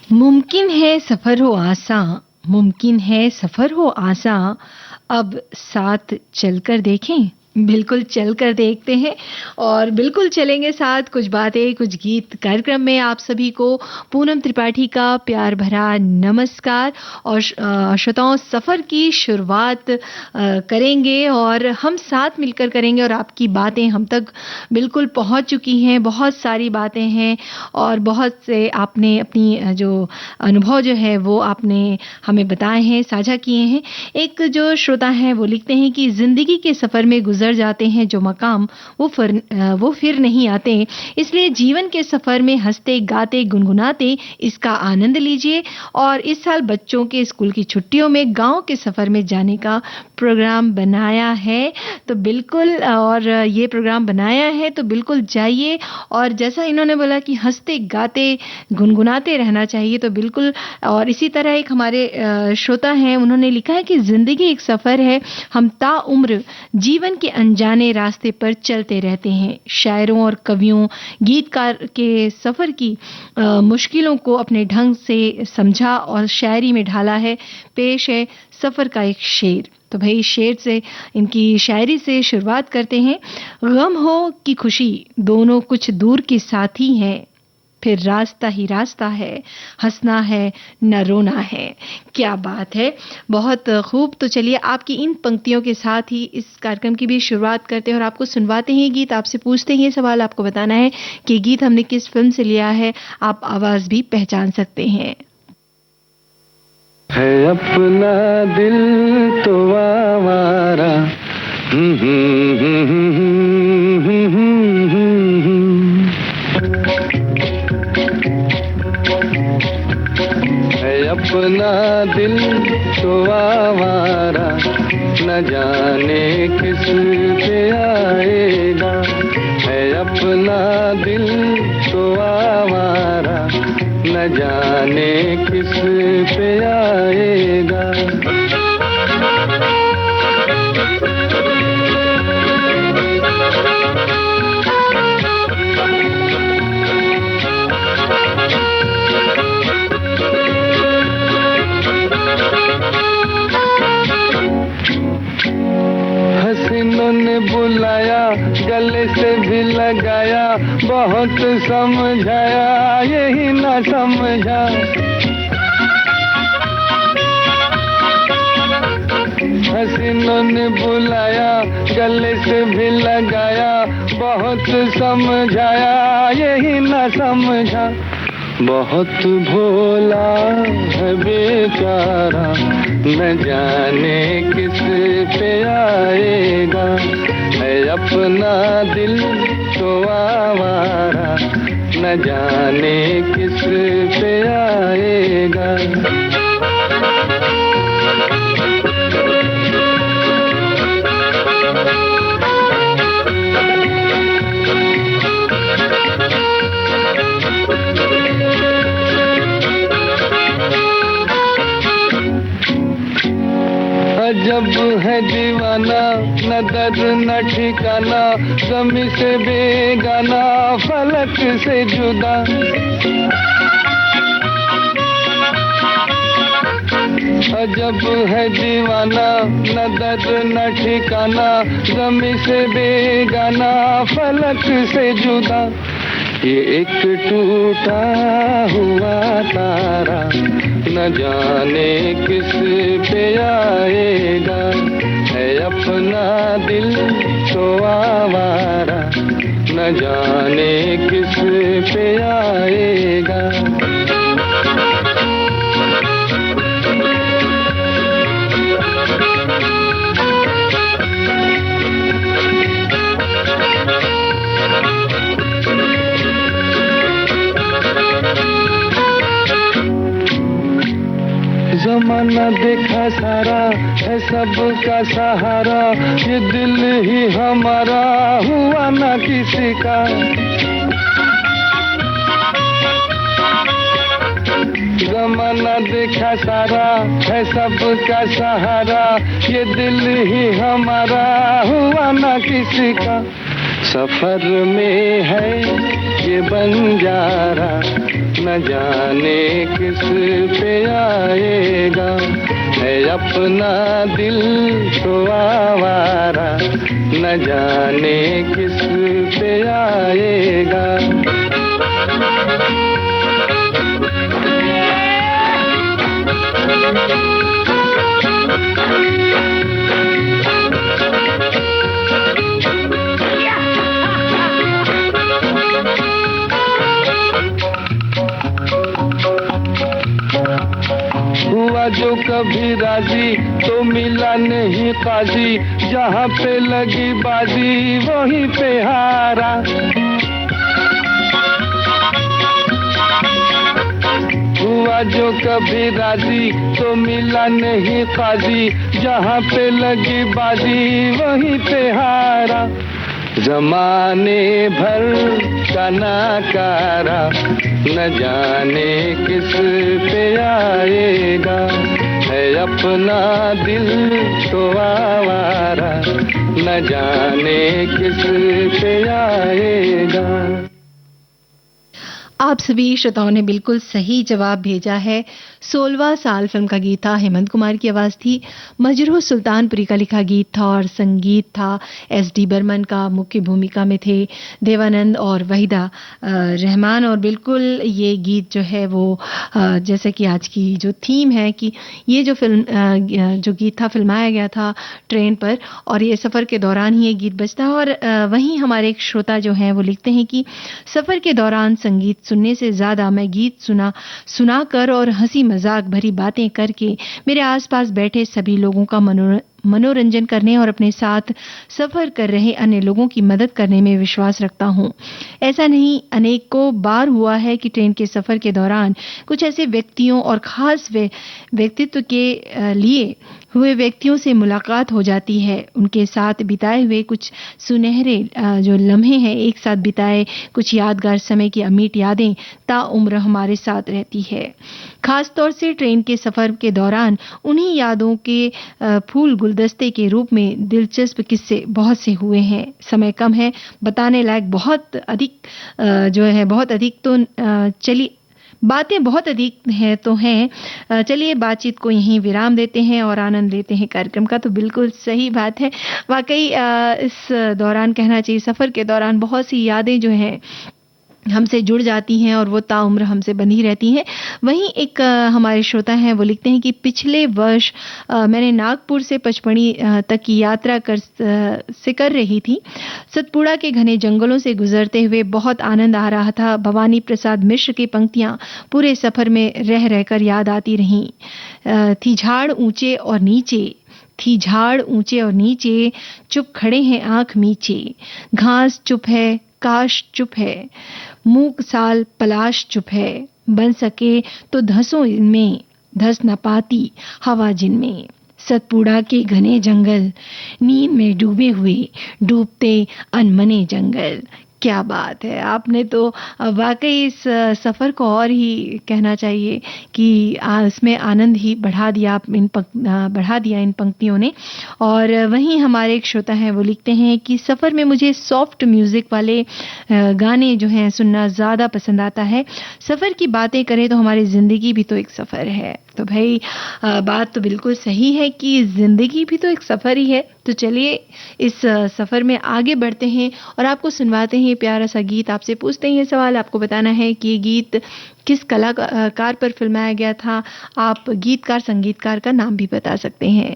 मुमकिन है सफ़र हो आसान, मुमकिन है सफ़र हो आसान, अब साथ चलकर देखें? बिल्कुल चलकर देखते हैं और बिल्कुल चलेंगे साथ कुछ बातें, कुछ गीत कार्यक्रम में आप सभी को पूनम त्रिपाठी का प्यार भरा नमस्कार और श्रोताओं सफ़र की शुरुआत करेंगे और हम साथ मिलकर करेंगे और आपकी बातें हम तक बिल्कुल पहुंच चुकी हैं, बहुत सारी बातें हैं और बहुत से आपने अपनी जो अनुभव जो है वो आपने हमें बताए हैं, साझा किए हैं। एक जो श्रोता हैं वो लिखते हैं कि ज़िंदगी के सफ़र में गुज़र जाते हैं जो मकाम वो फिर नहीं आते, इसलिए जीवन के सफ़र में हँसते, गाते, गुनगुनाते इसका आनंद लीजिए और इस साल बच्चों के स्कूल की छुट्टियों में गाँव के सफ़र में जाने का प्रोग्राम बनाया है, तो बिल्कुल और ये प्रोग्राम बनाया है तो बिल्कुल जाइए और जैसा इन्होंने बोला कि हँसते, गाते, गुनगुनाते रहना चाहिए तो बिल्कुल और इसी तरह एक हमारे श्रोता हैं उन्होंने लिखा है कि ज़िंदगी एक सफ़र है, हम ताउम्र जीवन के अनजाने रास्ते पर चलते रहते हैं। शायरों और कवियों, गीतकार के सफ़र की मुश्किलों को अपने ढंग से समझा और शायरी में ढाला है। पेश है सफ़र का एक शेर। तो भाई शेर से इनकी शायरी से शुरुआत करते हैं। गम हो कि खुशी दोनों कुछ दूर के साथी हैं, फिर रास्ता ही रास्ता है, हंसना है न रोना है। क्या बात है, बहुत खूब। तो चलिए आपकी इन पंक्तियों के साथ ही इस कार्यक्रम की भी शुरुआत करते हैं और आपको सुनवाते हैं गीत। आपसे पूछते हैं ये सवाल, आपको बताना है कि गीत हमने किस फिल्म से लिया है। आप आवाज भी पहचान सकते हैं। है अपना दिल तो आवारा, है अपना दिल तो आवारा, न जाने किस पे आएगा। है अपना दिल तो आवारा, न जाने किस पे आएगा। हसीनों ने बुलाया, गले से भी लगाया, बहुत समझाया यही ना समझा। हसीनों ने बुलाया, गले से भी लगाया, बहुत समझाया यही ना समझा। बहुत भोला है बेचारा, न जाने किस पे आएगा। है अपना दिल तो आवारा, न जाने किस पे आएगा। अजब है दीवाना, न दर्द न ठिकाना, ज़मी से बेगाना, फलक से जुदा। अजब है दीवाना, न दर्द न ठिकाना, ज़मी से बेगाना, फलक से जुदा। ये एक टूटा हुआ तारा, न जाने किस पे आएगा। है अपना दिल तो आवारा, न जाने किस पे आएगा। ज़माना देखा सारा है सबका सहारा, ये दिल ही हमारा हुआ ना किसी का। ज़माना देखा सारा है सबका सहारा, ये दिल ही हमारा हुआ ना किसी का। सफर में है ये बंजारा, न जाने किस पे आएगा, है अपना दिल तो आवारा, न जाने किस पे आएगा। हुआ जो कभी राजी तो मिला नहीं काजी, जहाँ पे लगी बाजी वहीं पे हारा। हुआ जो कभी राजी तो मिला नहीं काजी, जहाँ पे लगी बाजी वहीं पे हारा। जमाने भर का नाकारा, न जाने किस पे आएगा, है अपना दिल तो आवारा, न जाने किस पे आएगा। आप सभी श्रोताओं ने बिल्कुल सही जवाब भेजा है। 16वां साल फिल्म का गीत था, हेमंत कुमार की आवाज थी, मजरूह सुल्तानपुरी का लिखा गीत था और संगीत था एस.डी. बर्मन का। मुख्य भूमिका में थे देवानंद और वहीदा रहमान। और बिल्कुल ये गीत जो है वो जैसे कि आज की जो थीम है कि ये जो फिल्म जो गीत था फिल्माया गया था ट्रेन पर, और ये सफ़र के दौरान ही ये गीत बजता है। और वहीं हमारे एक श्रोता जो हैं वो लिखते हैं कि सफ़र के दौरान संगीत सुनने से ज़्यादा मैं गीत सुनाकर और हंसी मजाक भरी बातें करके मेरे आसपास बैठे सभी लोगों का मनोरंजन करने और अपने साथ सफर कर रहे अन्य लोगों की मदद करने में विश्वास रखता हूं। ऐसा नहीं अनेकों बार हुआ है कि ट्रेन के सफर के दौरान कुछ ऐसे व्यक्तियों और खास व्यक्तित्व के लिए हुए व्यक्तियों से मुलाकात हो जाती है। उनके साथ बिताए हुए कुछ सुनहरे जो लम्हे हैं, एक साथ बिताए कुछ यादगार समय की अमिट यादें ताउम्र हमारे साथ रहती है। खास तौर से ट्रेन के सफर के दौरान उन्हीं यादों के फूल गुलदस्ते के रूप में दिलचस्प किस्से बहुत से हुए हैं। समय कम है, बताने लायक बहुत अधिक तो चलिए बातें बहुत अधिक हैं तो हैं। चलिए बातचीत को यहीं विराम देते हैं और आनंद लेते हैं कार्यक्रम का। तो बिल्कुल सही बात है, वाकई इस दौरान कहना चाहिए सफ़र के दौरान बहुत सी यादें जो हैं हमसे जुड़ जाती हैं और वो ताउम्र हमसे बंधी रहती हैं। वहीं एक हमारे श्रोता हैं वो लिखते हैं कि पिछले वर्ष मैंने नागपुर से पचमढ़ी तक की यात्रा कर रही थी। सतपुड़ा के घने जंगलों से गुजरते हुए बहुत आनंद आ रहा था। भवानी प्रसाद मिश्र की पंक्तियां पूरे सफर में रह रहकर याद आती रहीं। थी झाड़ ऊंचे और नीचे, चुप खड़े हैं आंख मीचे, घास चुप है, काश चुप है, मूक साल पलाश चुप है, बन सके तो धसों इनमें, धस न पाती हवा जिनमें। सतपुड़ा के घने जंगल, नींद में डूबे हुए, डूबते अनमने जंगल। क्या बात है, आपने तो वाकई इस सफ़र को और ही कहना चाहिए कि इसमें आनंद ही बढ़ा दिया इन पंक्तियों ने। और वहीं हमारे एक श्रोता हैं वो लिखते हैं कि सफ़र में मुझे सॉफ्ट म्यूज़िक वाले गाने जो हैं सुनना ज़्यादा पसंद आता है। सफ़र की बातें करें तो हमारी ज़िंदगी भी तो एक सफ़र है। तो भाई बात तो बिल्कुल सही है कि ज़िंदगी भी तो एक सफ़र ही है। तो चलिए इस सफ़र में आगे बढ़ते हैं और आपको सुनवाते हैं प्यारा सा गीत। आपसे पूछते हैं ये सवाल, आपको बताना है कि ये गीत किस कलाकार पर फिल्माया गया था। आप गीतकार संगीतकार का नाम भी बता सकते हैं।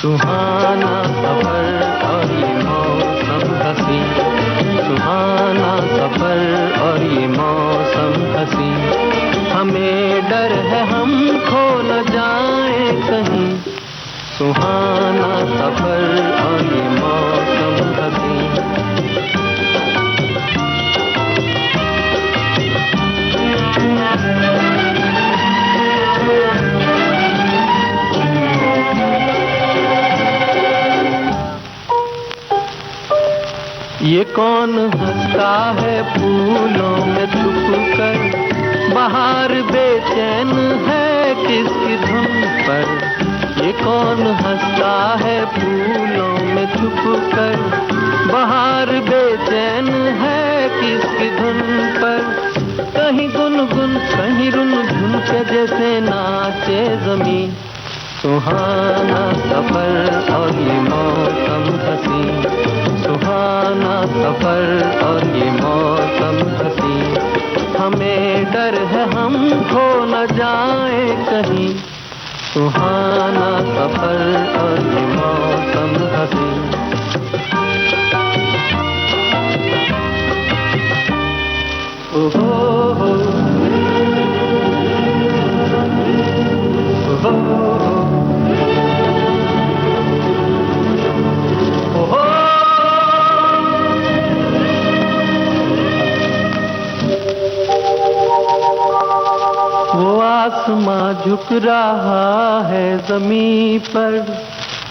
सुहाना सफर और ये मौसम हंसी, सुहाना सफर और ये मौसम हंसी। हमें डर है हम खो न जाए कहीं, सुहाना सफर और ये मौसम हंसी। ये कौन हंसता है फूलों में छुपकर, बाहर बेचैन है किसकी धुन पर। ये कौन हंसता है फूलों में छुपकर, बाहर बेचैन है किसकी धुन पर। कहीं गुनगुन कहीं रुनझुन के जैसे नाचे ज़मीं, सुहाना सफर और ये मौसम हंसी, सुहाना सफर और ये मौसम हंसी। हमें डर है हम खो न जाए कहीं, सुहाना सफर और ये मौसम हंसी। ओहो हो, ओहो हो, वो आसमां झुक रहा है ज़मीं पर,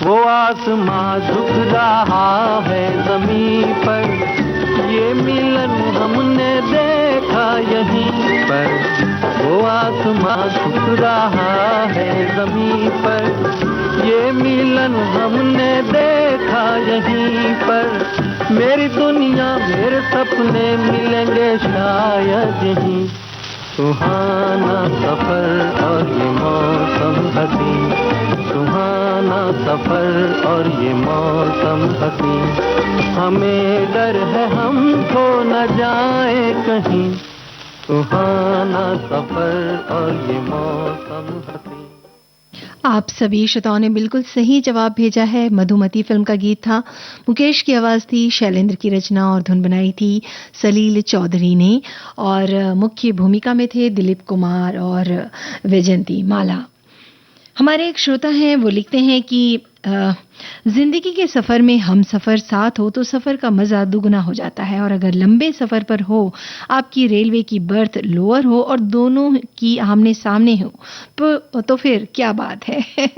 वो आसमां झुक रहा है ज़मीं पर। ये मिलन हमने देखा यहीं पर, वो आसमां झुक रहा है ज़मीं पर। ये मिलन हमने देखा यहीं पर। मेरी दुनिया मेरे सपने मिलेंगे शायद यहीं, सुहाना सफर और ये मौसम हंसी, सुहाना सफर और ये मौसम हंसी। हमें डर है हम खो न जाए कहीं, सुहाना सफर और ये मौसम हंसी। आप सभी श्रोताओं ने बिल्कुल सही जवाब भेजा है। मधुमती फिल्म का गीत था, मुकेश की आवाज थी, शैलेंद्र की रचना और धुन बनाई थी सलील चौधरी ने, और मुख्य भूमिका में थे दिलीप कुमार और वैजयंती माला। हमारे एक श्रोता हैं, वो लिखते हैं कि जिंदगी के सफर में हम सफर साथ हो तो सफर का मजा दुगना हो जाता है, और अगर लंबे सफर पर हो, आपकी रेलवे की बर्थ लोअर हो और दोनों की आमने सामने हो, तो फिर क्या बात है।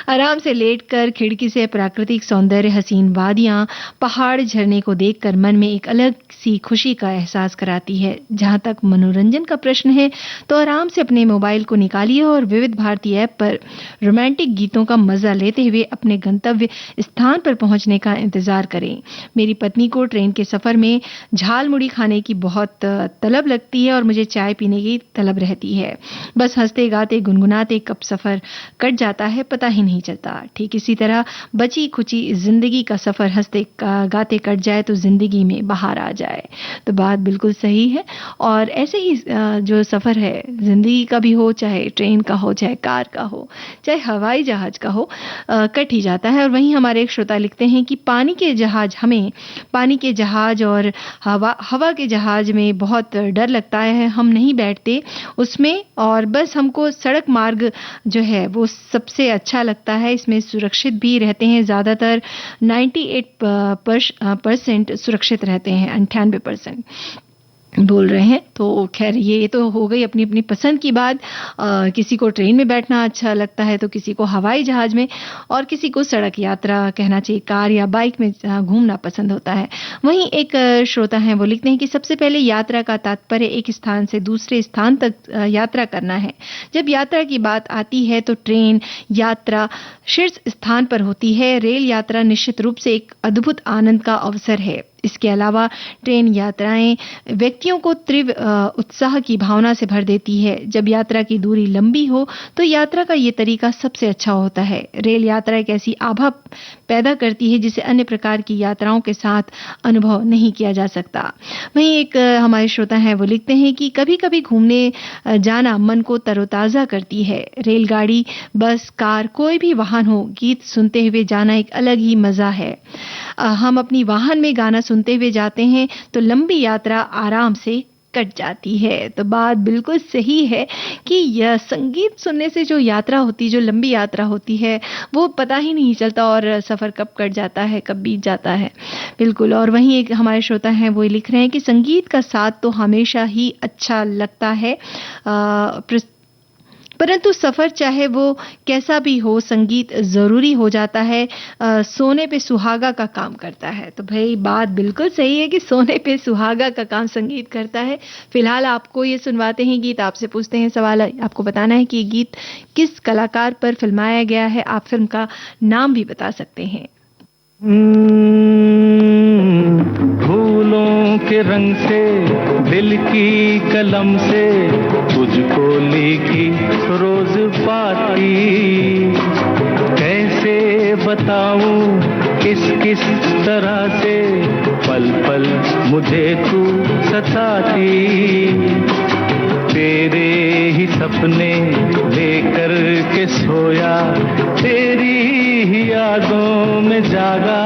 आराम से लेटकर खिड़की से प्राकृतिक सौंदर्य, हसीन वादियां, पहाड़, झरने को देखकर मन में एक अलग सी खुशी का एहसास कराती है। जहां तक मनोरंजन का प्रश्न है तो आराम से अपने मोबाइल को निकालिए और विविध भारती ऐप पर रोमांटिक गीतों का मजा लेते हुए अपने गंतव्य स्थान पर पहुंचने का इंतजार करें। मेरी पत्नी को ट्रेन के सफर में झाल मुड़ी खाने की बहुत तलब लगती है और मुझे चाय पीने की तलब रहती है। बस हंसते गाते गुनगुनाते कब सफर कट जाता है पता ही नहीं चलता। ठीक इसी तरह बची खुची जिंदगी का सफर हंसते गाते कट जाए तो जिंदगी में बाहर आ जाए। तो बात बिल्कुल सही है, और ऐसे ही जो सफर है जिंदगी का भी हो, चाहे ट्रेन का हो, चाहे कार का हो, चाहे हवाई जहाज का हो, कट ही जाता है। और वहीं हमारे एक श्रोता लिखते हैं कि पानी के जहाज, हमें पानी के जहाज और हवा के जहाज में बहुत डर लगता है, हम नहीं बैठते उसमें, और बस हमको सड़क मार्ग जो है वो सबसे अच्छा लगता है। इसमें सुरक्षित भी रहते हैं, ज़्यादातर 98% सुरक्षित रहते हैं, 98% बोल रहे हैं। तो खैर ये तो हो गई अपनी अपनी पसंद की बात। किसी को ट्रेन में बैठना अच्छा लगता है तो किसी को हवाई जहाज में, और किसी को सड़क यात्रा कहना चाहिए, कार या बाइक में घूमना पसंद होता है। वहीं एक श्रोता हैं, वो लिखते हैं कि सबसे पहले यात्रा का तात्पर्य एक स्थान से दूसरे स्थान तक यात्रा करना है। जब यात्रा की बात आती है तो ट्रेन यात्रा शीर्ष स्थान पर होती है। रेल यात्रा निश्चित रूप से एक अद्भुत आनंद का अवसर है। इसके अलावा ट्रेन यात्राएं व्यक्तियों को तीव्र उत्साह की भावना से भर देती है। जब यात्रा की दूरी लंबी हो तो यात्रा का ये तरीका सबसे अच्छा होता है। रेल यात्रा एक ऐसी आभा पैदा करती है जिसे अन्य प्रकार की यात्राओं के साथ अनुभव नहीं किया जा सकता। वहीं एक हमारे श्रोता हैं वो लिखते हैं कि कभी-कभी घूमने जाना मन को तरोताजा करती है। रेलगाड़ी, बस, कार, कोई भी वाहन हो, गीत सुनते हुए जाना एक अलग ही मजा है। हम अपनी वाहन में गाना सुनते हुए जाते हैं तो लंबी यात्रा आराम से कट जाती है। तो बात बिल्कुल सही है कि यह संगीत सुनने से जो यात्रा होती, जो लंबी यात्रा होती है, वो पता ही नहीं चलता और सफ़र कब कट जाता है, कब बीत जाता है। बिल्कुल। और वहीं एक हमारे श्रोता हैं वो लिख रहे हैं कि संगीत का साथ तो हमेशा ही अच्छा लगता है, परंतु सफ़र चाहे वो कैसा भी हो, संगीत ज़रूरी हो जाता है। सोने पे सुहागा का काम करता है। तो भाई बात बिल्कुल सही है कि सोने पे सुहागा का काम संगीत करता है। फिलहाल आपको ये सुनवाते हैं गीत, आपसे पूछते हैं सवाल, आपको बताना है कि ये गीत किस कलाकार पर फिल्माया गया है। आप फिल्म का नाम भी बता सकते हैं। फूलों के रंग से, दिल की कलम से तुझको लिखी रोज पाती, कैसे बताऊं किस किस तरह से पल पल मुझे तू सताती, तेरे ही सपने लेकर के सोया, तेरी ही यादों में जागा,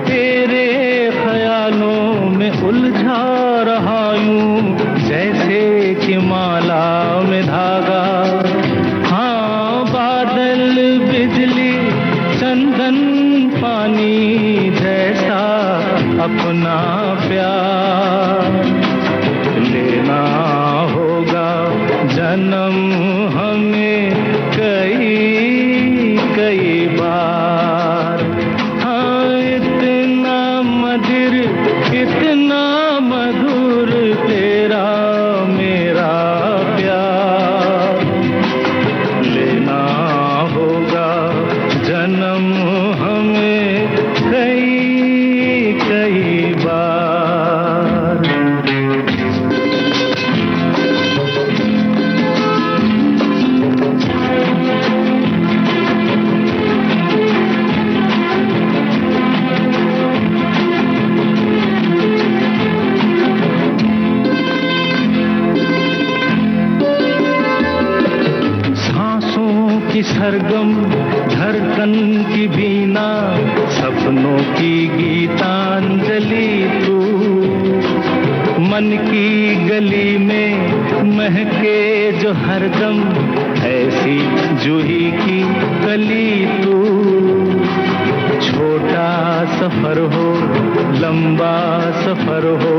तेरे ख्यालों में उलझा रहा यूं जैसे कि माला में धागा। हाँ, बादल, बिजली, चंदन, पानी जैसा अपना प्यार लेना होगा जन्म हमें कई कई बार। हाँ, इतना मधुर, इतना मधुर तेरा मेरा प्यार लेना होगा जन्म हमें कई कई बार। सरगम धड़कन की बीना, सपनों की गीतांजलि तू, मन की गली में महके जो हरदम ऐसी जूही की कली तू। छोटा सफर हो, लंबा सफर हो,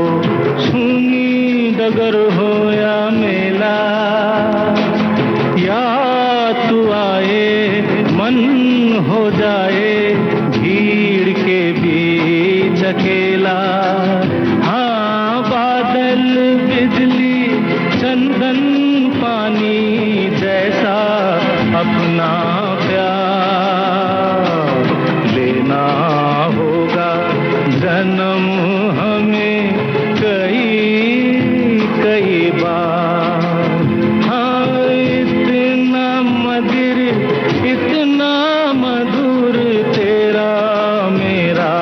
सूनी डगर हो या मेला, या तू आए मन हो जाए भीड़ के बीच अकेला। हाँ, बादल, बिजली, चंदन, पानी जैसा अपना प्यार लेना होगा जन्म हमें कई कई बार। इतना मधुर तेरा मेरा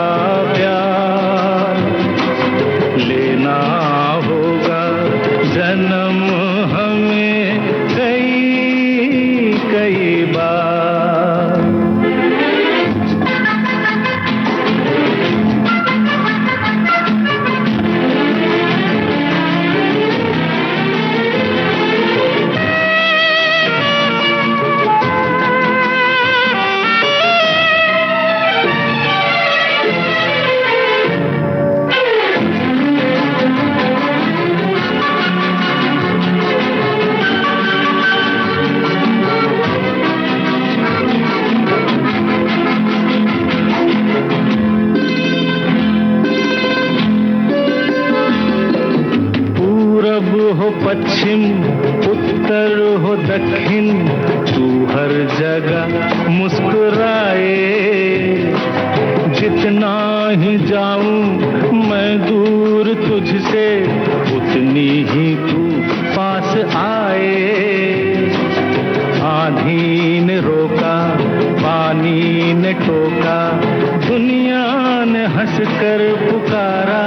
प्यार लेना होगा जन्म हमें कई कई बार। हो पश्चिम, उत्तर हो दक्षिण, तू हर जगह मुस्कुराए, जितने जितना ही जाऊं मैं दूर तुझसे, उतनी ही तू पास आए। आंधी ने रोका, पानी ने टोका, दुनिया ने हंसकर पुकारा।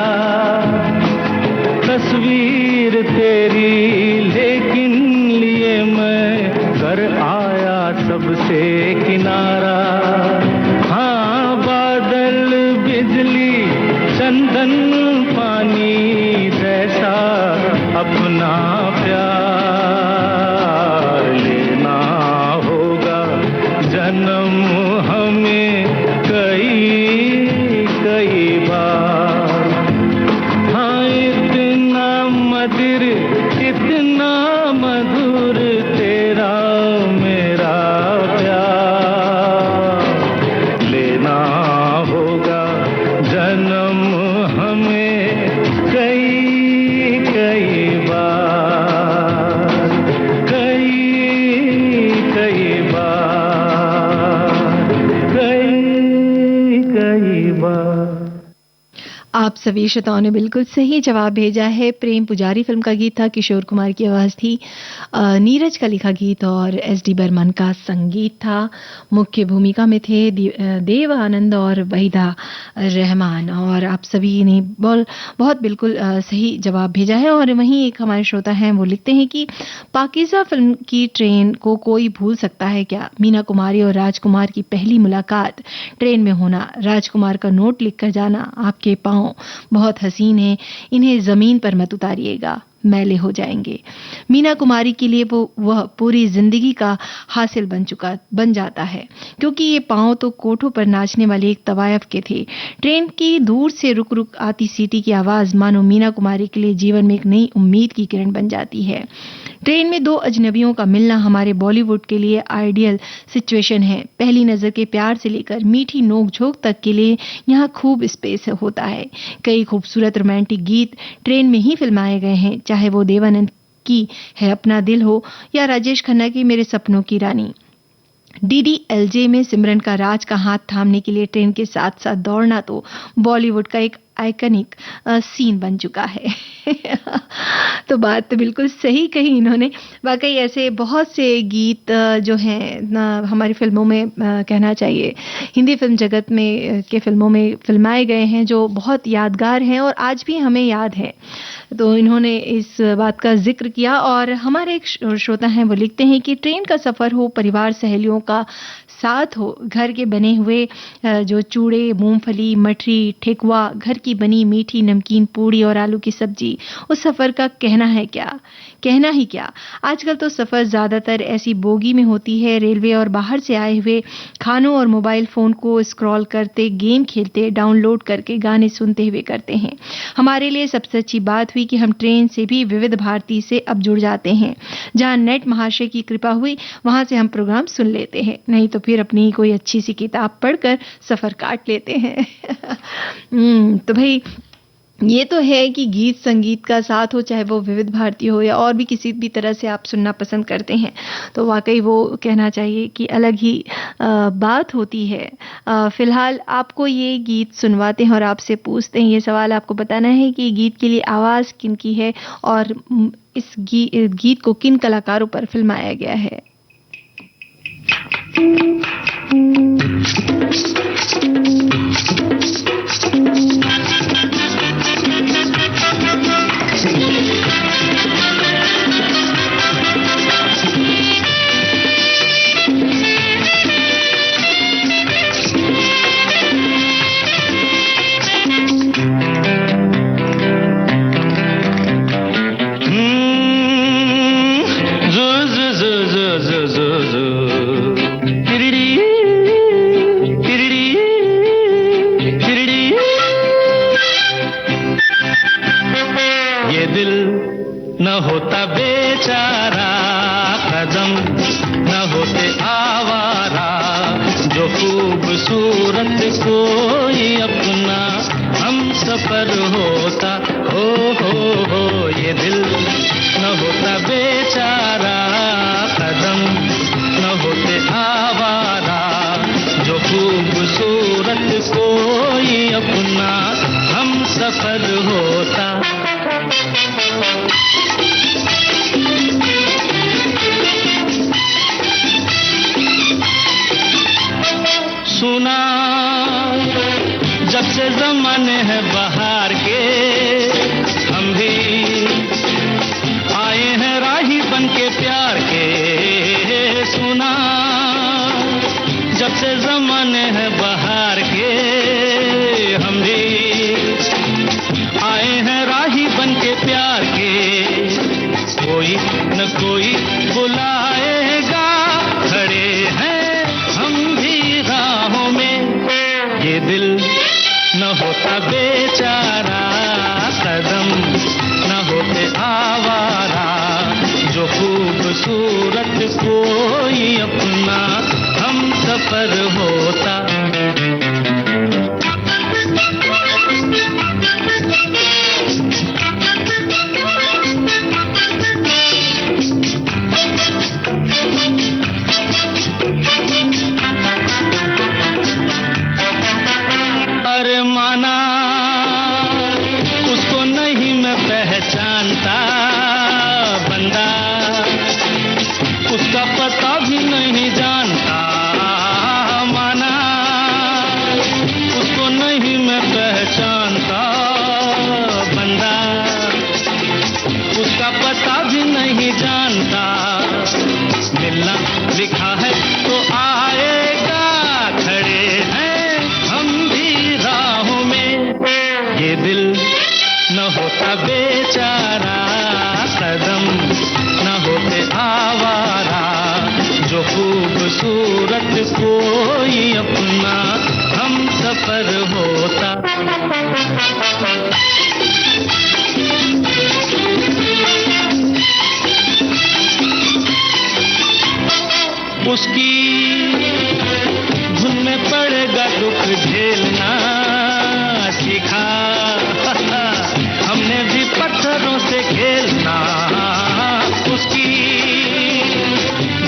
तस्वीर तेरी लेकिन लिए मैं कर आया सबसे किनारा। हाँ, बादल बिजली चंदन पानी जैसा अपना प्यार लेना होगा जन्म हमें कई कई बार। हाँ, इतना मधुर इतना मधुर तेरा मेरा प्यार लेना होगा जन्म हमें कई कई बार, कई कई बार, कई कई बार। आप सभी श्रोताओं ने बिल्कुल सही जवाब भेजा है। प्रेम पुजारी फिल्म का गीत था, किशोर कुमार की आवाज थी, नीरज का लिखा गीत और एस.डी. बर्मन का संगीत था। मुख्य भूमिका में थे देव आनंद और वहीदा रहमान। और आप सभी ने बहुत बिल्कुल सही जवाब भेजा है। और वहीं एक हमारे श्रोता हैं, वो लिखते हैं कि पाकीज़ा फिल्म की ट्रेन को कोई भूल सकता है क्या? मीना कुमारी और राजकुमार की पहली मुलाकात ट्रेन में होना, राजकुमार का नोट लिखकर जाना, आपके पाँव बहुत हसीन है, इन्हें जमीन पर मत उतारिएगा, मैले हो जाएंगे। मीना कुमारी के लिए वह पूरी जिंदगी का हासिल बन जाता है, क्योंकि ये पांव तो कोठों पर नाचने वाले एक तवायफ के थे। ट्रेन की दूर से रुक रुक आती सीटी की आवाज मानो मीना कुमारी के लिए जीवन में एक नई उम्मीद की किरण बन जाती है। ट्रेन में दो अजनबियों का मिलना हमारे बॉलीवुड के लिए आइडियल सिचुएशन है। पहली नजर के प्यार से लेकर मीठी नोक-झोंक तक के लिए यहाँ खूब स्पेस होता है। कई खूबसूरत रोमांटिक गीत ट्रेन में ही फिल्माए गए हैं, चाहे वो देवानंद की है अपना दिल हो या राजेश खन्ना की मेरे सपनों की रानी। DDLJ में सिमरन का राज का हाथ थामने के लिए ट्रेन के साथ साथ दौड़ना तो बॉलीवुड का एक आइकनिक सीन बन चुका है। तो बात तो बिल्कुल सही कही इन्होंने। वाकई ऐसे बहुत से गीत जो हैं हमारी फिल्मों में कहना चाहिए, हिंदी फिल्म जगत में के फिल्मों में फिल्माए गए हैं, जो बहुत यादगार हैं और आज भी हमें याद है। तो इन्होंने इस बात का जिक्र किया। और हमारे एक श्रोता हैं, वो लिखते हैं कि ट्रेन का सफ़र हो, परिवार सहेलियों का साथ हो, घर के बने हुए जो चूड़े, मूंगफली, मठरी, ठेकुआ, घर की बनी मीठी नमकीन पूड़ी और आलू की सब्जी, उस सफ़र का कहना ही क्या। आजकल तो सफ़र ज़्यादातर ऐसी बोगी में होती है, रेलवे और बाहर से आए हुए खानों और मोबाइल फ़ोन को स्क्रॉल करते, गेम खेलते, डाउनलोड करके गाने सुनते हुए करते हैं। हमारे लिए सबसे अच्छी बात हुई कि हम ट्रेन से भी विविध भारती से अब जुड़ जाते हैं। जहां नेट महाशय की कृपा हुई, वहां से हम प्रोग्राम सुन लेते हैं, नहीं तो फिर अपनी कोई अच्छी सी किताब पढ़कर सफ़र काट लेते हैं। तो भाई ये तो है कि गीत संगीत का साथ हो, चाहे वो विविध भारती हो या और भी किसी भी तरह से आप सुनना पसंद करते हैं, तो वाकई वो कहना चाहिए कि अलग ही बात होती है। फिलहाल आपको ये गीत सुनवाते हैं और आपसे पूछते हैं, ये सवाल आपको बताना है कि गीत के लिए आवाज़ किनकी है और इस गीत को किन कलाकारों पर फिल्माया गया है। खूबसूरत कोई जमाने हैं बाहर के, हम भी आए हैं राही बन के प्यार के। सुना जब से जमाने हैं बाहर के, हम भी आए हैं राही बन के प्यार के। कोई न कोई बुलाएगा, खड़े हैं हम भी राहों में। ये दिल न होता बेचारा, कदम न होते आवारा, जो खूबसूरत कोई अपना हम सफर होता। अरे माना उसको नहीं मैं पहचानता, बंदा उसका पता भी नहीं जानता। माना उसको नहीं मैं पहचानता, बंदा उसका पता भी नहीं जानता। मिलना लिखा है तो आएगा, खड़े हैं हम भी राहों में। ये दिल न होता बेचारा, कदम न होते आवारा, जो खूबसूरत कोई अपना हम सफर होता। उसकी धुन में पड़ेगा दुख झेलना सीखा, हमने भी पत्थरों से खेलना। उसकी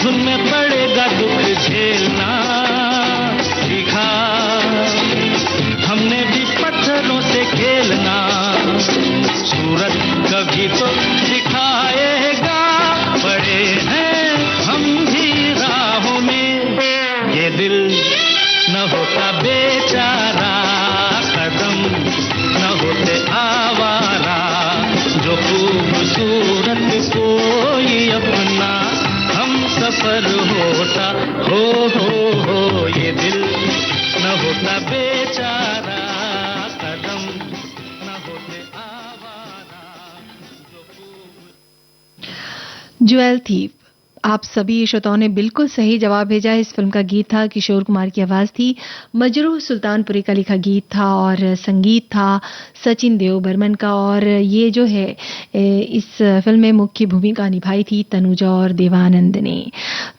धुन में पड़ेगा दुख झेलना सीखा, हमने भी पत्थरों से खेलना। सूरत कभी तो दिखाएगा, बड़े हैं हम भी राहों में। ये दिल न होता बेचारा, कदम न होते आवारा, जो खूबसूरत कोई अपना हम सफर होता। हो ये दिल न होता बेचारा, कदम न होते आवारा, जो ज्वेल थीफ। आप सभी श्रोताओं ने बिल्कुल सही जवाब भेजा। इस फिल्म का गीत था किशोर कुमार की आवाज थी, मजरूह सुल्तानपुरी का लिखा गीत था और संगीत था सचिन देव बर्मन का। और ये जो है इस फिल्म में मुख्य भूमिका निभाई थी तनुजा और देवानंद ने।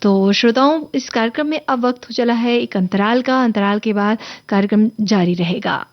तो श्रोताओं, इस कार्यक्रम में अब वक्त हो चला है एक अंतराल का। अंतराल के बाद कार्यक्रम जारी रहेगा।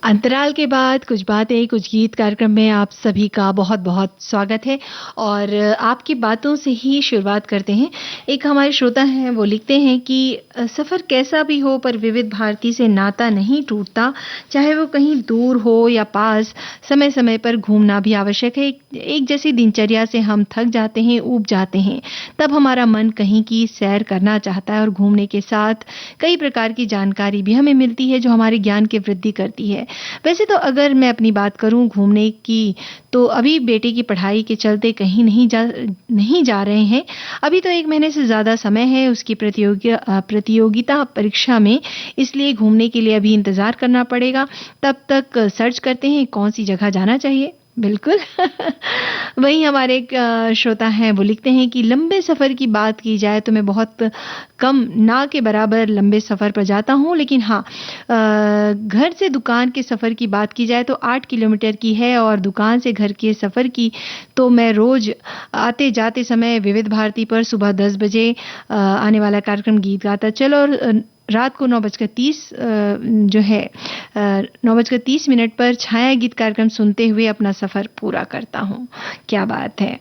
अंतराल के बाद कुछ बातें कुछ गीत कार्यक्रम में आप सभी का बहुत बहुत स्वागत है और आपकी बातों से ही शुरुआत करते हैं। एक हमारे श्रोता हैं वो लिखते हैं कि सफ़र कैसा भी हो पर विविध भारती से नाता नहीं टूटता, चाहे वो कहीं दूर हो या पास, समय समय पर घूमना भी आवश्यक है। एक जैसी दिनचर्या से हम थक जाते हैं, ऊब जाते हैं, तब हमारा मन कहीं की सैर करना चाहता है और घूमने के साथ कई प्रकार की जानकारी भी हमें मिलती है जो हमारे ज्ञान की वृद्धि करती है। वैसे तो अगर मैं अपनी बात करूं घूमने की, तो अभी बेटे की पढ़ाई के चलते कहीं नहीं जा रहे हैं। अभी तो 1 महीने से ज़्यादा समय है उसकी प्रतियोगिता परीक्षा में, इसलिए घूमने के लिए अभी इंतज़ार करना पड़ेगा। तब तक सर्च करते हैं कौन सी जगह जाना चाहिए। बिल्कुल वहीं हमारे एक श्रोता हैं वो लिखते हैं कि लंबे सफ़र की बात की जाए तो मैं बहुत कम, ना के बराबर लंबे सफ़र पर जाता हूँ, लेकिन हाँ, घर से दुकान के सफ़र की बात की जाए तो 8 किलोमीटर की है और दुकान से घर के सफ़र की तो मैं रोज़ आते जाते समय विविध भारती पर सुबह 10 बजे आने वाला कार्यक्रम गीत गाता चल और रात को 9:30 जो है 9:30 पर छाया गीत कार्यक्रम सुनते हुए अपना सफ़र पूरा करता हूँ। क्या बात है।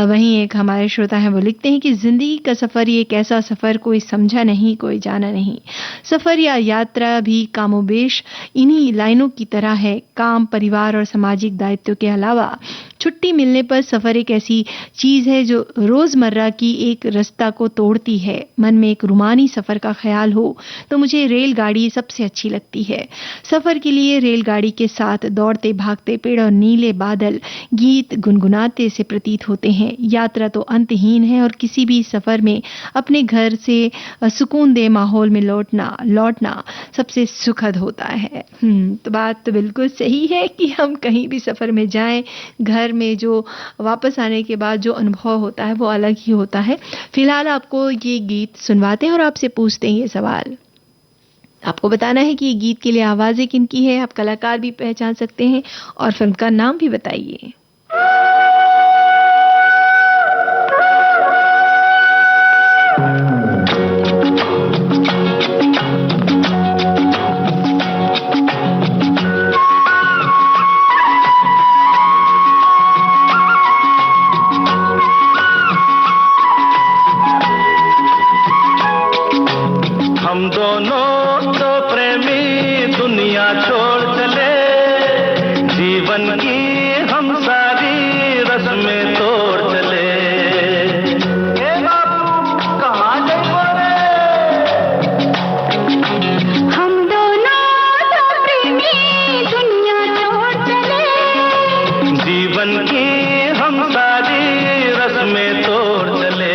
वहीं एक हमारे श्रोता हैं वो लिखते हैं कि ज़िंदगी का सफ़र ये एक ऐसा सफ़र कोई समझा नहीं कोई जाना नहीं। सफ़र या यात्रा भी कामोबेश इन्हीं लाइनों की तरह है। काम, परिवार और सामाजिक दायित्व के अलावा छुट्टी मिलने पर सफ़र एक ऐसी चीज़ है जो रोज़मर्रा की एक रास्ता को तोड़ती है। मन में एक रूमानी सफ़र का ख्याल हो तो मुझे रेलगाड़ी सबसे अच्छी लगती है। सफ़र के लिए रेलगाड़ी के साथ दौड़ते भागते पेड़ और नीले बादल गीत गुनगुनाते से प्रतीत होते हैं। यात्रा तो अंतहीन है और किसी भी सफ़र में अपने घर से सुकून दे माहौल में लौटना सबसे सुखद होता है। तो बात तो बिल्कुल सही है कि हम कहीं भी सफ़र में जाएं, घर में जो वापस आने के बाद जो अनुभव होता है वो अलग ही होता है। फिलहाल आपको ये गीत सुनवाते हैं और आपसे पूछते हैं ये सवाल। आपको बताना है कि ये गीत के लिए आवाज़ें किनकी है, आप कलाकार भी पहचान सकते हैं और फिल्म का नाम भी बताइए। हम दोनों तो प्रेमी दुनिया छोड़ चले, जीवन की हम सारी रस्में तोड़ चले। ए बाबू कहाँ गए? हम दोनों तो प्रेमी दुनिया छोड़ चले, जीवन की हम सारी रस्में तोड़ चले।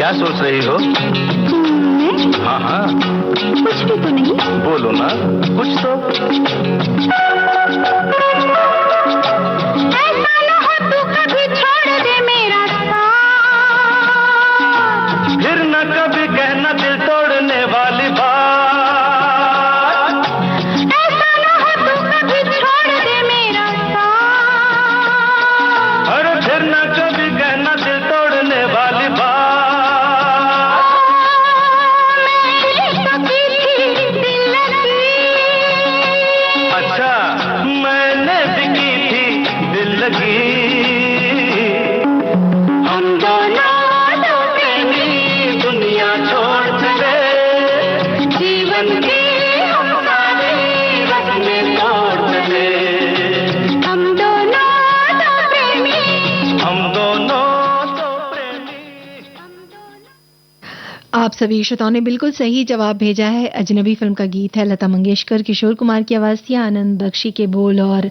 क्या सोच रही हो? मैं? हाँ हाँ, कुछ भी तो नहीं। बोलो ना कुछ तो। ऐसा न हो तू कभी छोड़ दे मेरा साथ, फिर न कभी कहना दिल तोड़ने वाली बात। ऐसा न हो तू कभी छोड़ दे मेरा साथ, अरे फिर न कभी कहना दिल तोड़ने वाली बात। मैंने तो की थी दिल लगी, अच्छा मैंने भी की थी दिल लगी। हम दोनों तो प्रेमी दुनिया छोड़ चले, जीवन के हमारे रखने तोड़ चले। हम दोनों तो प्रेमी, हम दोनों तो प्रेमी। आप सभी श्रोताओं ने बिल्कुल सही जवाब भेजा है। अजनबी फिल्म का गीत है, लता मंगेशकर, किशोर कुमार की आवाज थी, आनंद बख्शी के बोल और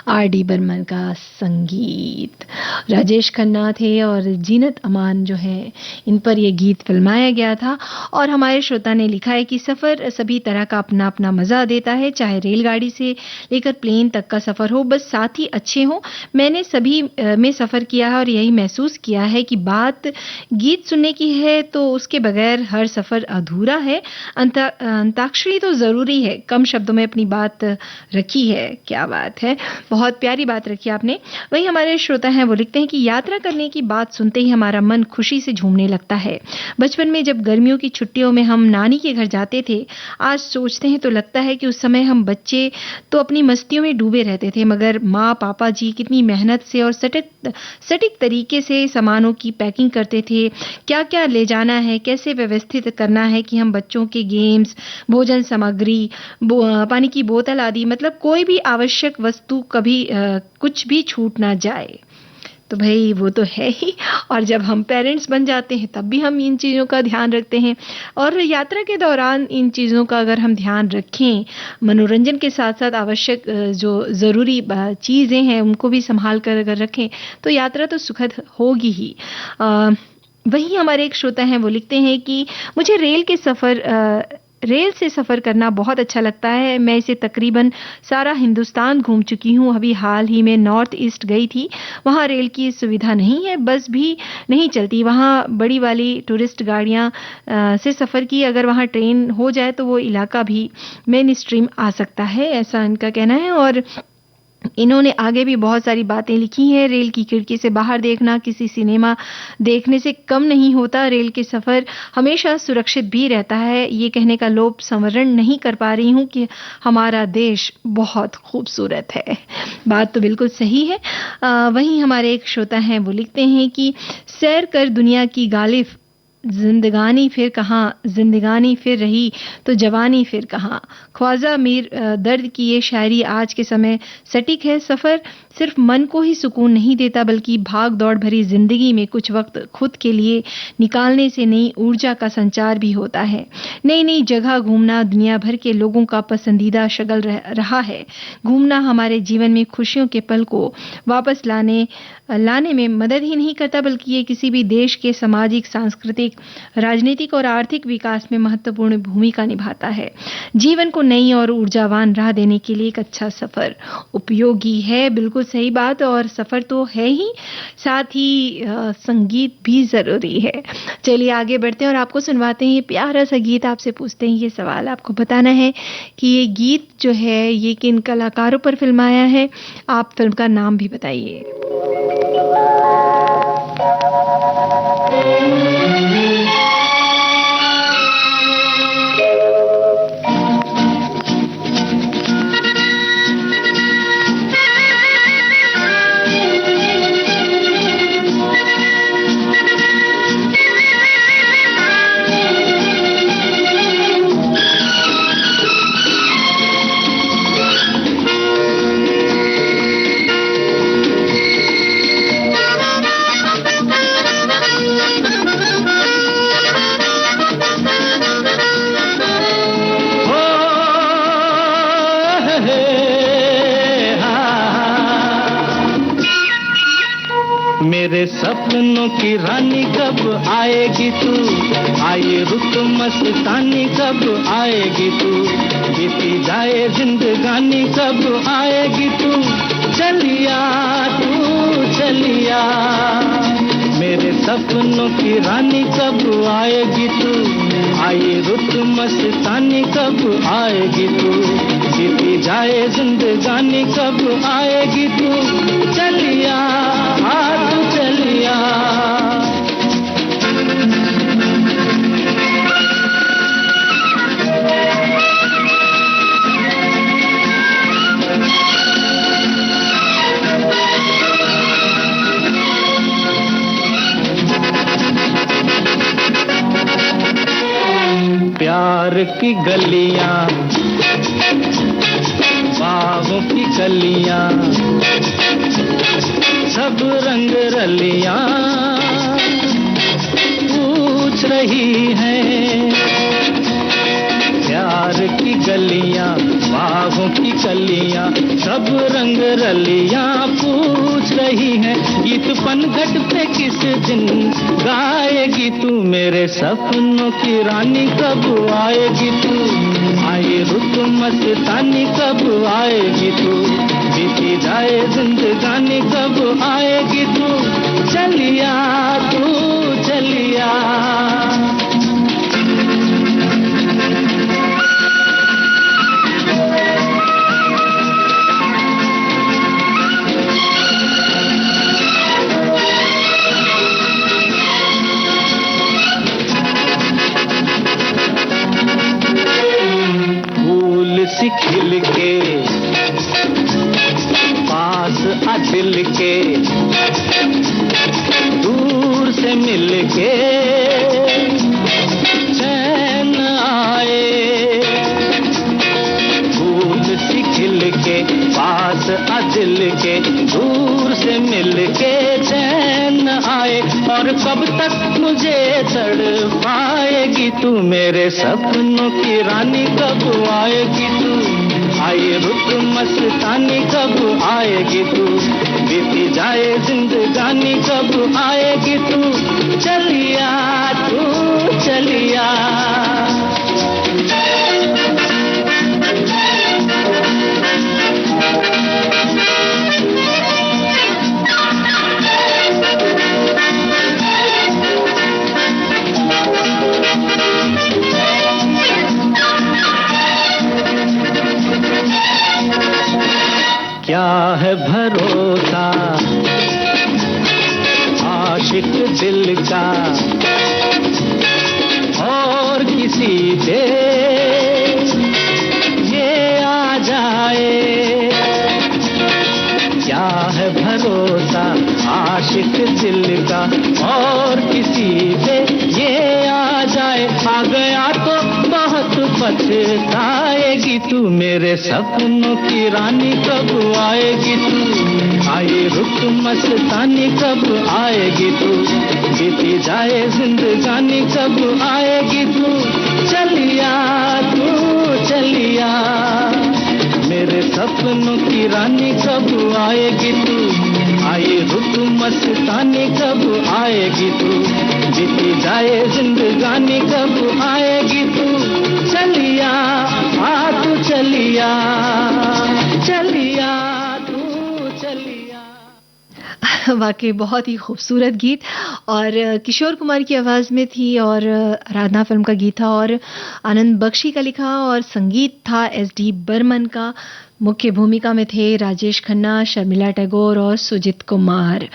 आर.डी. बर्मन का संगीत। राजेश खन्ना थे और जीनत अमान जो है, इन पर यह गीत फिल्माया गया था। और हमारे श्रोता ने लिखा है कि सफर सभी तरह का अपना अपना मजा देता है, चाहे रेलगाड़ी से लेकर प्लेन तक का सफर हो, बस साथी अच्छे हो। मैंने सभी में सफर किया है और यही महसूस किया है कि बात गीत सुनने की है तो उसके बगैर हर सफर अधूरा है। अंताक्षरी तो जरूरी है। कम शब्दों में अपनी बात रखी है। क्या बात है, बहुत प्यारी बात रखी आपने। वही हमारे श्रोता हैं, वो लिखते हैं कि यात्रा करने की बात सुनते ही हमारा मन खुशी से झूमने लगता है। बचपन में जब गर्मियों की छुट्टियों में हम नानी के घर जाते थे, आज सोचते हैं तो लगता है कि उस समय हम बच्चे तो अपनी मस्तियों में डूबे रहते थे, मगर माँ पापा जी कितनी मेहनत से और सटीक तरीके से सामानों की पैकिंग करते थे। क्या क्या ले जाना है, कैसे व्यवस्थित करना है कि हम बच्चों के गेम्स, भोजन सामग्री, पानी की बोतल आदि, मतलब कोई भी आवश्यक वस्तु कभी कुछ भी छूट ना जाए। तो भाई वो तो है ही। और जब हम पेरेंट्स बन जाते हैं तब भी हम इन चीज़ों का ध्यान रखते हैं। और यात्रा के दौरान इन चीज़ों का अगर हम ध्यान रखें, मनोरंजन के साथ साथ आवश्यक जो ज़रूरी चीज़ें हैं उनको भी संभाल कर अगर रखें तो यात्रा तो सुखद होगी ही। वही हमारे एक श्रोता हैं, वो लिखते हैं कि मुझे रेल से सफ़र करना बहुत अच्छा लगता है। मैं इसे तकरीबन सारा हिंदुस्तान घूम चुकी हूँ। अभी हाल ही में नॉर्थ ईस्ट गई थी, वहाँ रेल की सुविधा नहीं है, बस भी नहीं चलती। वहाँ बड़ी वाली टूरिस्ट गाड़ियाँ से सफ़र की। अगर वहाँ ट्रेन हो जाए तो वो इलाका भी मेन स्ट्रीम आ सकता है, ऐसा इनका कहना है। और इन्होंने आगे भी बहुत सारी बातें लिखी हैं। रेल की खिड़की से बाहर देखना किसी सिनेमा देखने से कम नहीं होता। रेल के सफ़र हमेशा सुरक्षित भी रहता है। ये कहने का लोभ संवरण नहीं कर पा रही हूँ कि हमारा देश बहुत खूबसूरत है। बात तो बिल्कुल सही है। वहीं हमारे एक श्रोता हैं, वो लिखते हैं कि सैर कर दुनिया की गालिब, जिंदगानी फिर कहाँ, जिंदगानी फिर रही तो जवानी फिर कहाँ। ख्वाजा मीर दर्द की ये शायरी आज के समय सटीक है। सफ़र सिर्फ मन को ही सुकून नहीं देता, बल्कि भाग दौड़ भरी जिंदगी में कुछ वक्त खुद के लिए निकालने से नई ऊर्जा का संचार भी होता है। नई नई जगह घूमना दुनिया भर के लोगों का पसंदीदा शगल रहा है। घूमना हमारे जीवन में खुशियों के पल को वापस लाने में मदद ही नहीं करता, बल्कि ये किसी भी देश के सामाजिक, सांस्कृतिक, राजनीतिक और आर्थिक विकास में महत्वपूर्ण भूमिका निभाता है। जीवन को नई और ऊर्जावान राह देने के लिए एक अच्छा सफर उपयोगी है। बिल्कुल सही बात। और सफर तो है ही, साथ ही संगीत भी जरूरी है। चलिए आगे बढ़ते हैं और आपको सुनवाते हैं प्यारा सा गीत। आपसे पूछते हैं ये सवाल, आपको बताना है कि ये गीत जो है ये किन कलाकारों पर फिल्माया है। आप फिल्म का नाम भी बताइए। सपनों की रानी कब आएगी तू, आए रुत मस्तानी कब आएगी तू, बीती जाए जिंदगानी कब आएगी तू, चलिया तू चलिया, मेरे सपनों की रानी कब आएगी तू, आए रुत मस्तानी कब आएगी तू, बीती जाए जिंदगानी कब आएगी तू, चलिया तू चलिया। प्यार की गलियां, बागों की कलियां, सब रंग रलियां पूछ रही हैं, प्यार की गलियां, बागों की कलियां, सब रंग रलियां पूछ रही हैं, गीत पनघट पे किस दिन गाएगी तू, मेरे सपनों की रानी कब आएगी तू, आए रुत मस्तानी कब आएगी तू, बीती जाए जिंदगानी कब आएगी तू, चलिया तू चलिया। सी खिल के पास आ दिल के, दूर से मिल के चैन आए, फूल सी खिल के पास आ दिल के, दूर से मिल के चैन आए, और कब तक मुझे तड़पाएगी तू, मेरे सपनों की रानी कब आएगी तू, आए रुत मस्तानी कब आएगी तू, बीती जाए जिंदगानी कब आएगी तू, चलिया तू चलिया। क्या है भरोसा आशिक दिल का और किसी पे ये आ जाए, क्या है भरोसा आशिक दिल का और किसी पे ये आ जाए, आ गया तो बहुत पछताएगी तू, मेरे सपनों की रानी कब आएगी तू, आए रुत मस्तानी कब आएगी तू, बीती जाए जिंदगानी कब आएगी तू, चलिया तू चलिया, मेरे सपनों की रानी कब आएगी तू, आए रुत मस्तानी कब आएगी तू, बीती जाए जिंदगानी कब आएगी तू, चलिया तू चलिया, चलिया तू चलिया। वाकई बहुत ही खूबसूरत गीत, और किशोर कुमार की आवाज़ में थी, और आराधना फिल्म का गीत था, और आनंद बख्शी का लिखा, और संगीत था एस.डी. बर्मन का। मुख्य भूमिका में थे राजेश खन्ना, शर्मिला टैगोर और सुजीत कुमार।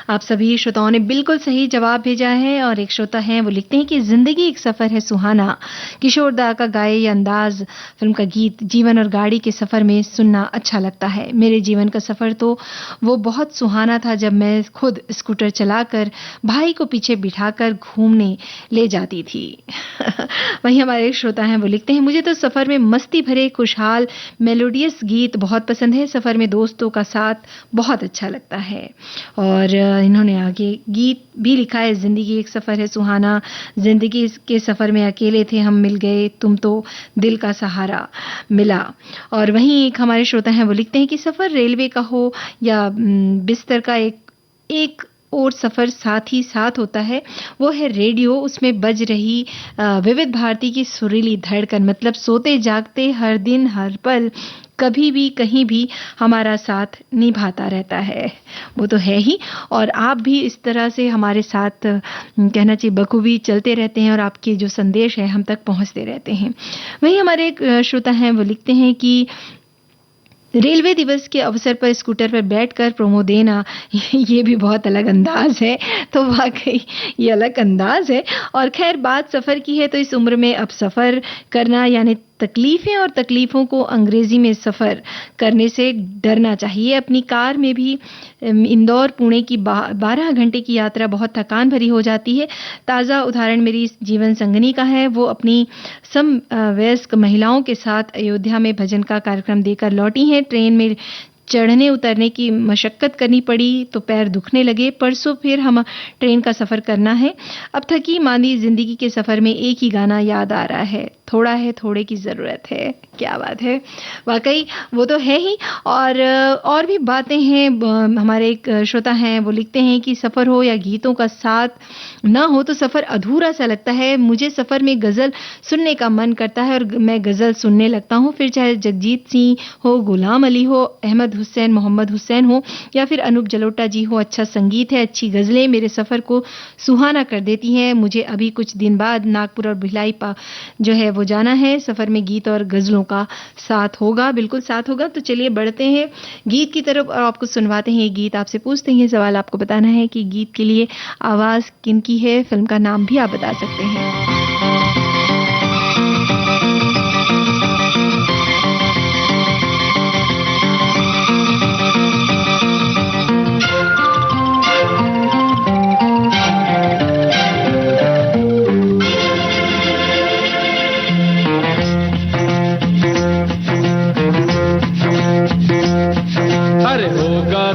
आप सभी श्रोताओं ने बिल्कुल सही जवाब भेजा है, और एक श्रोता हैं वो लिखते हैं कि जिंदगी एक सफर है सुहाना, किशोर दा का गाए ये अंदाज फिल्म का गीत जीवन और गाड़ी के सफर में सुनना अच्छा लगता है। मेरे जीवन का सफर तो वो बहुत सुहाना था जब मैं खुद स्कूटर चलाकर भाई को पीछे बिठाकर घूमने ले जाती थी। वहीं हमारे श्रोता हैं वो लिखते हैं, मुझे तो सफर में मस्ती भरे खुशहाल मेलोडियस गीत बहुत पसंद है, सफर में दोस्तों का साथ बहुत अच्छा लगता है। और इन्होंने आगे गीत भी लिखा है, जिंदगी एक सफर है सुहाना, जिंदगी के सफर में अकेले थे हम मिल गए, तुम तो दिल का सहारा मिला। और वहीं एक हमारे श्रोता हैं वो लिखते हैं कि सफर रेलवे का हो या बिस्तर का, एक और सफ़र साथ ही साथ होता है वो है रेडियो। उसमें बज रही विविध भारती की सुरीली धड़कन, मतलब सोते जागते हर दिन हर पल कभी भी कहीं भी हमारा साथ निभाता रहता है। वो तो है ही, और आप भी इस तरह से हमारे साथ कहना चाहिए बखूबी चलते रहते हैं और आपके जो संदेश है हम तक पहुंचते रहते हैं। वही हमारे एक श्रोता हैं, वो लिखते हैं कि रेलवे दिवस के अवसर पर स्कूटर पर बैठकर प्रोमो देना, ये भी बहुत अलग अंदाज है। तो वाकई ये अलग अंदाज है। और खैर बात सफ़र की है तो इस उम्र में अब सफ़र करना यानी तकलीफें और तकलीफों को अंग्रेजी में सफ़र करने से डरना चाहिए। अपनी कार में भी इंदौर पुणे की 12 घंटे की यात्रा बहुत थकान भरी हो जाती है। ताज़ा उदाहरण मेरी जीवन संगनी का है। वो अपनी समवयस्क महिलाओं के साथ अयोध्या में भजन का कार्यक्रम देकर लौटी हैं। ट्रेन में चढ़ने उतरने की मशक्कत करनी पड़ी तो पैर दुखने लगे। परसों फिर हम ट्रेन का सफ़र करना है। अब थकी मांदी जिंदगी के सफ़र में एक ही गाना याद आ रहा है, थोड़ा है थोड़े की ज़रूरत है। क्या बात है, वाकई वो तो है ही। और भी बातें हैं। हमारे एक श्रोता हैं, वो लिखते हैं कि सफ़र हो या गीतों का साथ ना हो तो सफ़र अधूरा सा लगता है। मुझे सफ़र में गज़ल सुनने का मन करता है और मैं गज़ल सुनने लगता हूँ। फिर चाहे जगजीत सिंह हो, गुलाम अली हो, अहमद हुसैन, मोहम्मद हुसैन हो या फिर अनूप जलोटा जी हो। अच्छा संगीत है, अच्छी गज़लें मेरे सफ़र को सुहाना कर देती हैं। मुझे अभी कुछ दिन बाद नागपुर और भिलाई जो है वो जाना है। सफ़र में गीत और गज़लों का साथ होगा, बिल्कुल साथ होगा। तो चलिए बढ़ते हैं गीत की तरफ और आपको सुनवाते हैं ये गीत। आपसे पूछते हैं सवाल, आपको बताना है कि गीत के लिए आवाज़ किनकी है, फिल्म का नाम भी आप बता सकते हैं।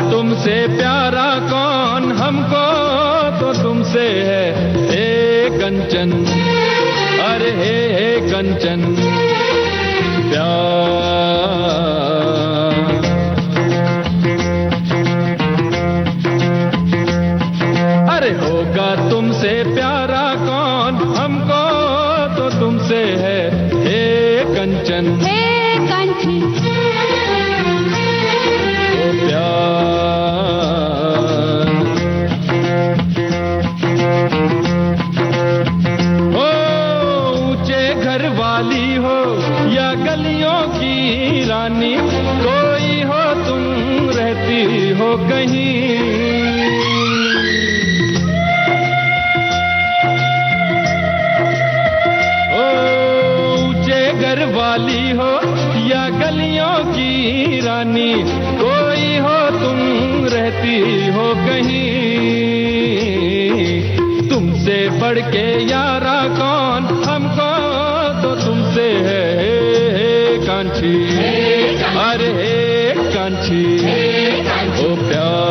तुमसे प्यारा कौन, हमको तो तुमसे है हे कंचन, अरे हे कंचन प्यार। अरे होगा तुमसे प्यारा कौन, हमको तो तुमसे है हे कंचन, हे कंचन रानी, कोई हो तुम रहती हो कहीं। ओ ऊंचे घर वाली हो या गलियों की रानी, कोई हो तुम रहती हो कहीं। तुमसे बढ़ के यारा कौन, हमको तो तुमसे है कांची, अरे कांची ओ प्यार।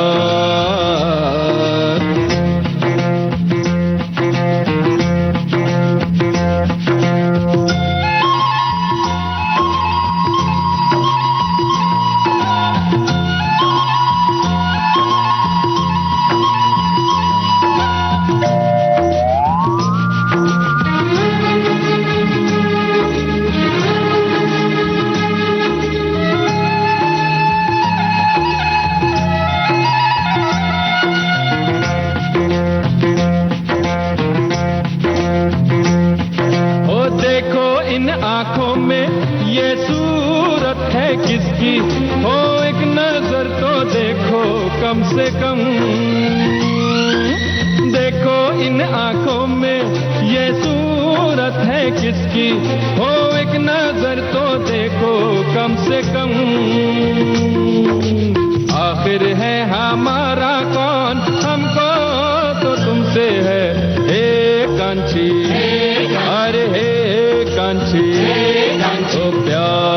किसकी हो एक नजर तो देखो कम से कम, देखो इन आंखों में ये सूरत है किसकी, हो एक नजर तो देखो कम से कम। आखिर है हमारा कौन, हमको तो तुमसे है हे कांची, अरे हे कांची ओ प्यार।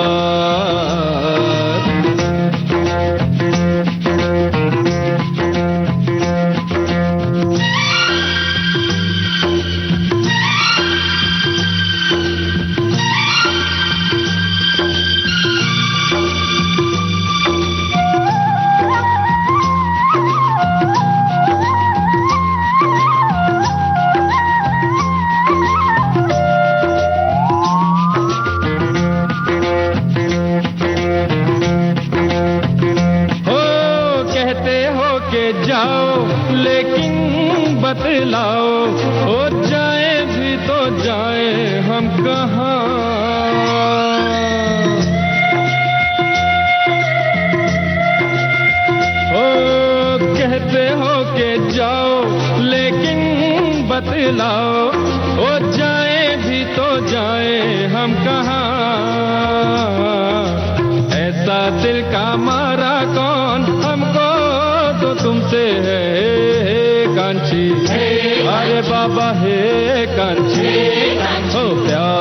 जाए हम कहाँ। कहते हो कि जाओ लेकिन बतलाओ, ओ जाए भी तो जाए हम कहाँ। ऐसा दिल का मारा कौन हमको तो तुमसे है कांची। अरे बाबा है कांची हो प्यार।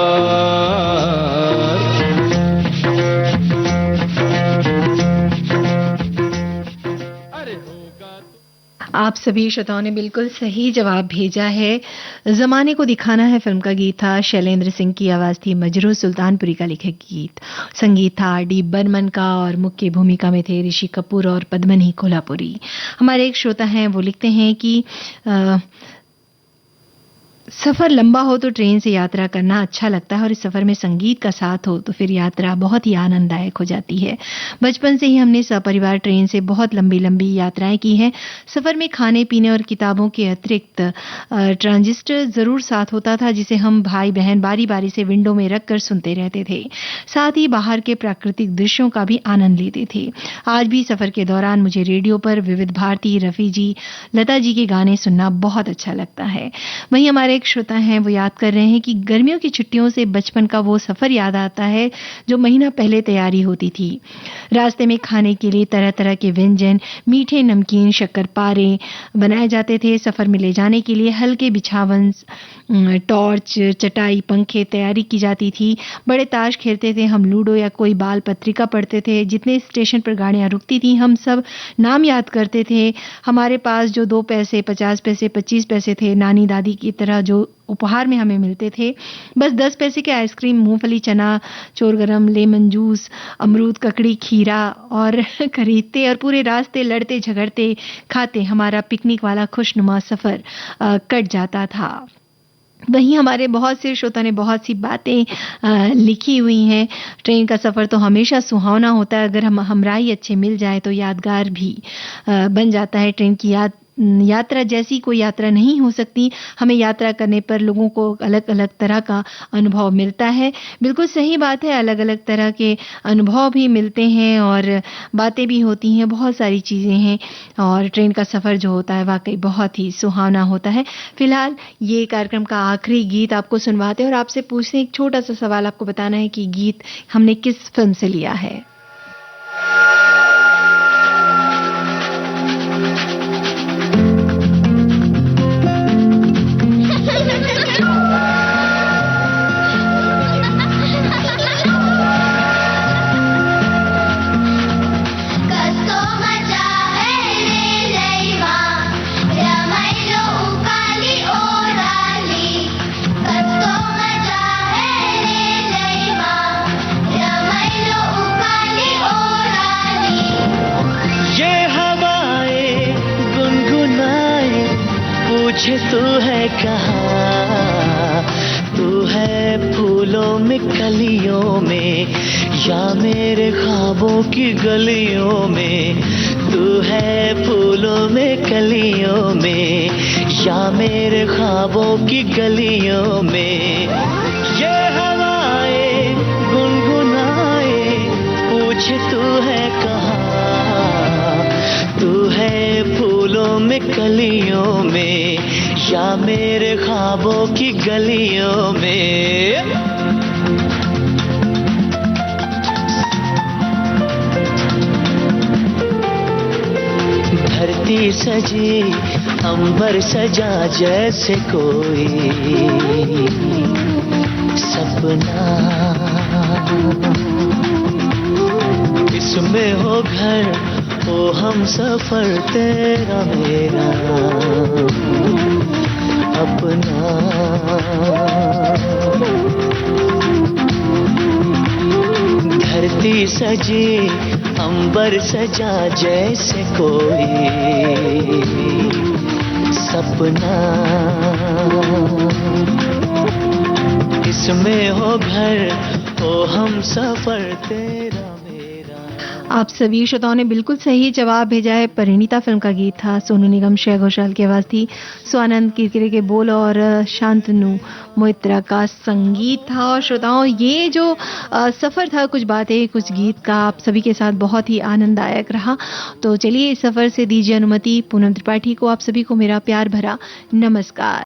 आप सभी श्रोताओं ने बिल्कुल सही जवाब भेजा है। जमाने को दिखाना है फिल्म का गीत था, शैलेंद्र सिंह की आवाज थी, मजरू सुल्तानपुरी का लिखा गीत। संगीत था डी बर्मन का और मुख्य भूमिका में थे ऋषि कपूर और पद्मनी कोल्हापुरी। हमारे एक श्रोता हैं, वो लिखते हैं कि सफर लंबा हो तो ट्रेन से यात्रा करना अच्छा लगता है और इस सफर में संगीत का साथ हो तो फिर यात्रा बहुत ही आनंददायक हो जाती है। बचपन से ही हमने सपरिवार ट्रेन से बहुत लंबी लंबी यात्राएं की हैं। सफर में खाने पीने और किताबों के अतिरिक्त ट्रांजिस्टर जरूर साथ होता था, जिसे हम भाई बहन बारी बारी से विंडो में रखकर सुनते रहते थे। साथ ही बाहर के प्राकृतिक दृश्यों का भी आनंद लेते थे। आज भी सफर के दौरान मुझे रेडियो पर विविध भारती, रफी जी, लता जी के गाने सुनना बहुत अच्छा लगता है। वहीं हमारे एक श्रोता हैं, वो याद कर रहे हैं कि गर्मियों की छुट्टियों से बचपन का वो सफर याद आता है जो महीना पहले तैयारी होती थी। रास्ते में खाने के लिए तरह तरह के व्यंजन, मीठे नमकीन, शक्करपारे बनाए जाते थे। सफर में ले जाने के लिए हल्के बिछावन, टॉर्च, चटाई, पंखे तैयारी की जाती थी। बड़े ताश खेलते थे हम, लूडो या कोई बाल पत्रिका पढ़ते थे। जितने स्टेशन पर गाड़ियां रुकती थी हम सब नाम याद करते थे। हमारे पास जो 2 पैसे, 50 पैसे, 25 पैसे थे, नानी दादी की तरह जो उपहार में हमें मिलते थे, बस 10 पैसे के आइसक्रीम, मूंगफली, चना, चोर गरम, लेमन जूस, अमरूद, ककड़ी, खीरा और खरीदते और पूरे रास्ते लड़ते झगड़ते खाते हमारा पिकनिक वाला खुशनुमा सफर कट जाता था। वहीं हमारे बहुत से श्रोता ने बहुत सी बातें लिखी हुई हैं। ट्रेन का सफ़र तो हमेशा सुहावना होता है, अगर हम हमराही अच्छे मिल जाए तो यादगार भी बन जाता है। ट्रेन की यात्रा जैसी कोई यात्रा नहीं हो सकती। हमें यात्रा करने पर लोगों को अलग अलग तरह का अनुभव मिलता है। बिल्कुल सही बात है, अलग अलग तरह के अनुभव भी मिलते हैं और बातें भी होती हैं, बहुत सारी चीज़ें हैं और ट्रेन का सफ़र जो होता है वाकई बहुत ही सुहावना होता है। फिलहाल ये कार्यक्रम का आखिरी गीत आपको सुनवाते हैं और आपसे पूछते हैं एक छोटा सा सवाल, आपको बताना है कि गीत हमने किस फिल्म से लिया है। पूछे तू है कहाँ, तू है फूलों में कलियों में या मेरे ख्वाबों की गलियों में। तू है फूलों में कलियों में या मेरे ख्वाबों की गलियों में। ये हवाएं गुनगुनाए पूछे तू है कहाँ, तू है फूलों में कलियों में या मेरे ख्वाबों की गलियों में। धरती सजी अंबर सजा जैसे कोई सपना, इसमें हो घर ओ हम सफर तेरा मेरा अपना। धरती सजी अंबर सजा जैसे कोई सपना, इसमें हो घर ओ हम सफर तेरा। आप सभी श्रोताओं ने बिल्कुल सही जवाब भेजा है। परिणीता फिल्म का गीत था, सोनू निगम, श्रेया घोषाल की आवाज थी, स्वानंद किरकिरे के बोल और शांतनु मोइत्रा का संगीत था। और श्रोताओं, ये जो सफर था, कुछ बातें कुछ गीत का, आप सभी के साथ बहुत ही आनंददायक रहा। तो चलिए इस सफर से दीजिए अनुमति। पूनम त्रिपाठी को, आप सभी को मेरा प्यार भरा नमस्कार।